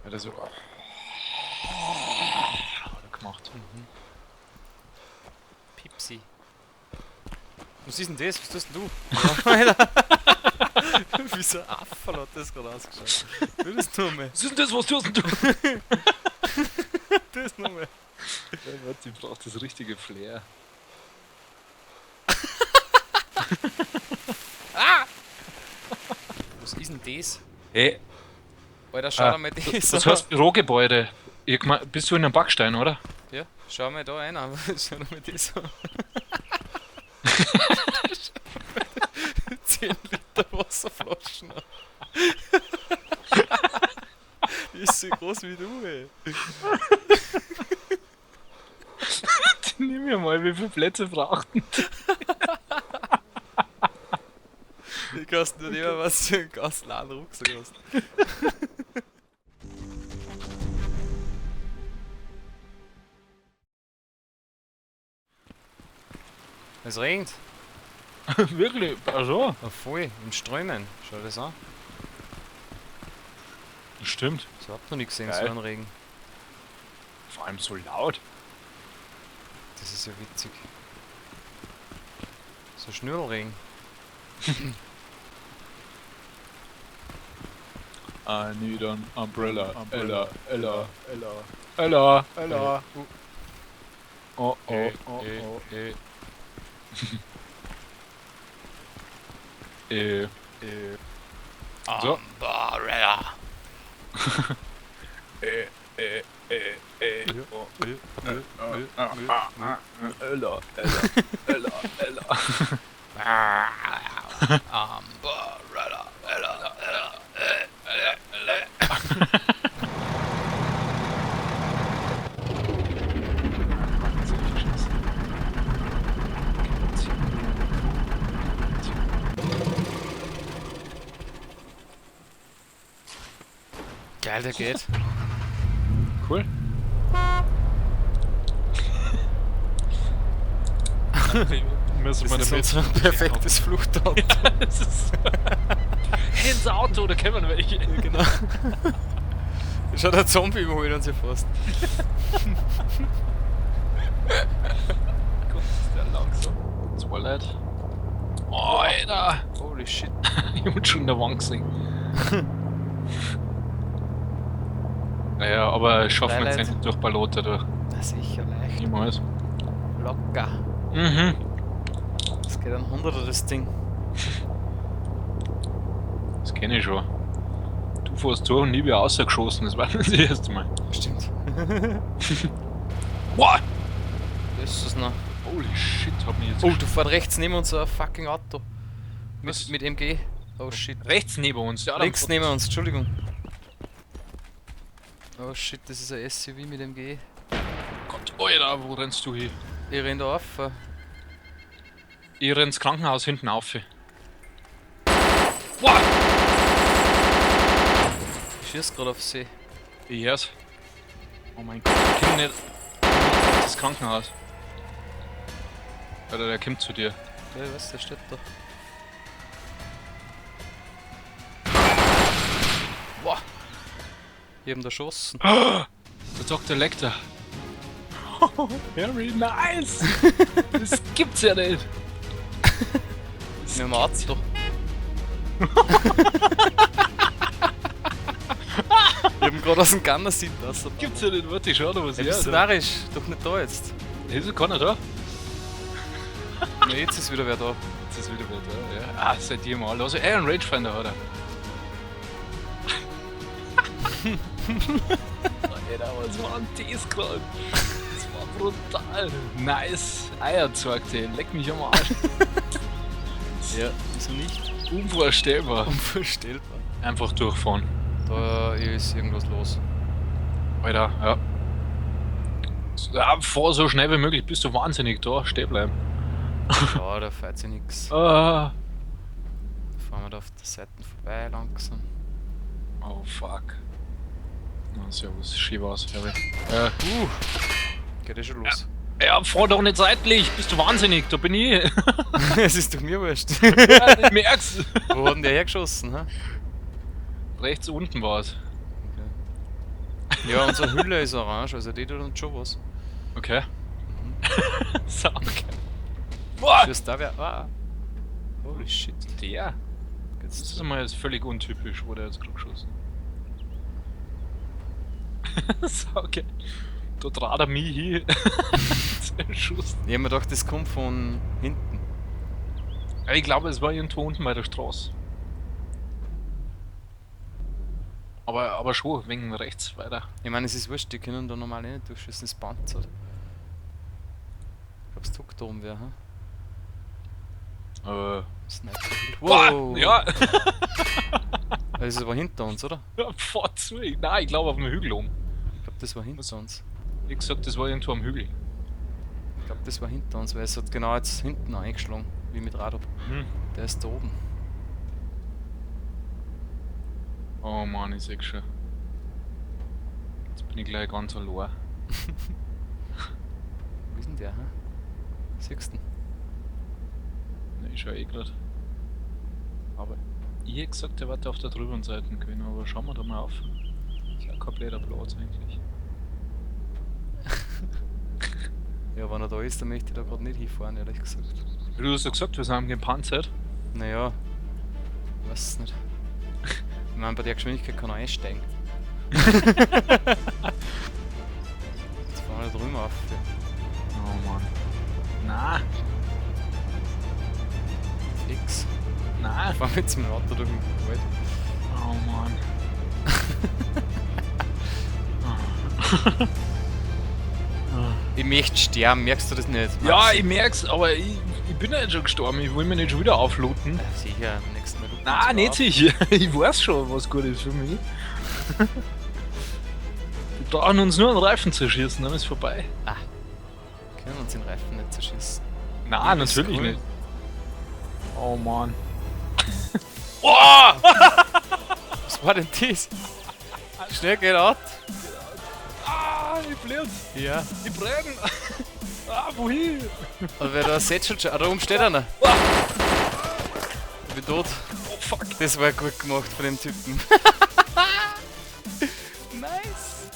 Ja, das so. Gemacht. Mhm. Pipsi. Was ist denn das? Was tust denn du? Wie so ein Affe hat das gerade ausgeschaut. Tu das nochmal. Was ist denn das? Was tust denn du? Tu das nochmal. Ja, warte, ich brauch das richtige Flair. Was ist denn das? Hey, Alter, schau dir mal das das an. heißt Bürogebäude. Bist du in einem Backstein, oder? Ja, schau mal da rein, aber schau dir mal das an. 10 Liter Wasserflaschen. Die ist so groß wie du, ey. Nimm mir mal, wie viele Plätze brauchten. Die kosten nur immer, was du einen gasleeren Rucksack hast. Es regnet. Wirklich? Ach so. Ja, voll, im Strömen. Schau das an. Stimmt. Ich hab noch nicht gesehen, Geil. so einen Regen. Vor allem so laut. Das ist ja witzig. So Schnürlregen. I need an umbrella. Ella. Ella. Oh, oh, oh, oh. So. Umbrella. Ella. Umbrella. Geil, der geht. Cool. Müssen wir Das ist damit. unser perfektes Fluchtauto. Das ist ins Auto, da kennen wir welche. Genau. Schau, der Zombie überholt uns ja fast. Gott, ist der langsam. Zwei Leute. Oh, Alter. Holy shit. Ich muss schon in der Wand gesehen. Naja, aber schaffen wir jetzt Leute. nicht durch Ballote durch. Na sicher, leicht. Niemals. Locker. Mhm. Das geht ein 100er, das Ding. Das kenne ich schon. Du fährst durch und nie wieder rausgeschossen, das war das erste Mal. Stimmt. What? Das ist es noch. Holy shit, hab mich jetzt. Oh, du fährst rechts neben uns so ein fucking Auto. Was? Mit MG. Oh shit. Rechts neben uns, ja. Links neben uns, Entschuldigung. Oh shit, das ist ein SUV mit MG. Gott, Alter, wo rennst du hin? Ich renn da auf. Ich renn ins Krankenhaus hinten auf. What? Ich schieß gerade auf See. Ich hör's. Oh mein Gott, ich komm nicht auf das Krankenhaus. Alter, der kommt zu dir. Ja, ich weiß, der steht da. Boah! Ich hab ihn da geschossen. Der Dr. Lecter. Very nice! Das gibt's ja nicht! Mit dem Auto. Ich hab ihn gerade aus dem Gunner sitzen lassen. Gibt's ja nicht, warte, ich schau da was Ja, her. bist du narrisch? Doch nicht da jetzt. Ist keiner da? Na, jetzt ist wieder wer da. Jetzt ist wieder wer da, ja. Ah, seid ihr mal. Also, ein Rangefinder hat er. Alter, was war denn das gerade? Das war brutal. Nice. Eierzeug, ey. Leck mich am Arsch. Ja, wieso nicht? Unvorstellbar. Unvorstellbar. Einfach durchfahren. Da ist irgendwas los. Alter, ja. Ja, fahr so schnell wie möglich, bist du wahnsinnig da, stehen bleiben. Ja, da fährt sich nix. Ah. Fahren wir da auf der Seite vorbei langsam. Oh fuck. Na, servus, schön war's, Harry. Geht eh schon los. Ja, fahr doch nicht seitlich, bist du wahnsinnig, da bin ich. Es ist doch mir wurscht. Ja, ich merk's. Wo hat denn der hergeschossen, hä? Rechts unten war's. Okay. Ja, unsere Hülle ist orange, also die tut uns schon was. Okay. So, okay. Boah! Schießt da wer. Ah! Holy shit. Der? Das Jetzt ist mal jetzt völlig untypisch, wo der jetzt gerade geschossen hat. So, okay. Da trat er mich hin. Schuss. Ich hab mir gedacht, das kommt von hinten. Ja, ich glaube, es war irgendwo unten bei der Straße. Aber schon, wegen rechts weiter. Ich meine, es ist wurscht, die können da normal eh nicht durchschießen, das panzert. Ich glaub's tuckt da oben wer, hm? Sniper. Wow! Ja! Also, das war hinter uns, oder? Fotz mich. Nein, ich glaube auf dem Hügel oben. Ich glaube, das war hinter uns. Wie gesagt, das war irgendwo am Hügel. Ich glaube, das war hinter uns, weil es hat genau jetzt hinten eingeschlagen, wie mit Radar. Hm. Der ist da oben. Oh Mann, ich seh's schon. Jetzt bin ich gleich ganz allein. Wo ist denn der, hä? Siehst du ihn? Ne, ich schau eh grad. Aber ich hätte gesagt, der wird auf der drüben Seite können, aber schauen wir da mal auf. Ist ja kein blöder Platz eigentlich. Ja, wenn er da ist, dann möchte ich da gerade nicht hinfahren, ehrlich gesagt. Du hast ja gesagt, wir sind gepanzert. Naja, weiß es nicht. Ich meine, bei der Geschwindigkeit kann er einsteigen. Jetzt fahren wir da drüben auf. Oh Mann. Na, Fix. na. Fahren wir jetzt mit dem Auto durch den Wald. Oh Mann. Ich möchte sterben, merkst du das nicht? Ja, Maxi? ich merk's, aber ich bin ja jetzt schon gestorben. Ich will mich nicht schon wieder aufluten. Sicher, am nächsten Mal. Nein, nicht sicher. Ich weiß schon, was gut ist für mich. Wir brauchen uns nur einen Reifen zu schießen, dann ist vorbei. Können uns den Reifen nicht zerschießen. Nein, Das ist natürlich cool. nicht. Oh Mann. Oh! Was war denn das? Schnell geht out. Ah, ich blöd. Ja. Die brennen. Ah, wohin? Aber wer da setzt schon. Ah, da oben steht einer. Ich bin tot. Oh fuck. Das war gut gemacht von dem Typen. Nice.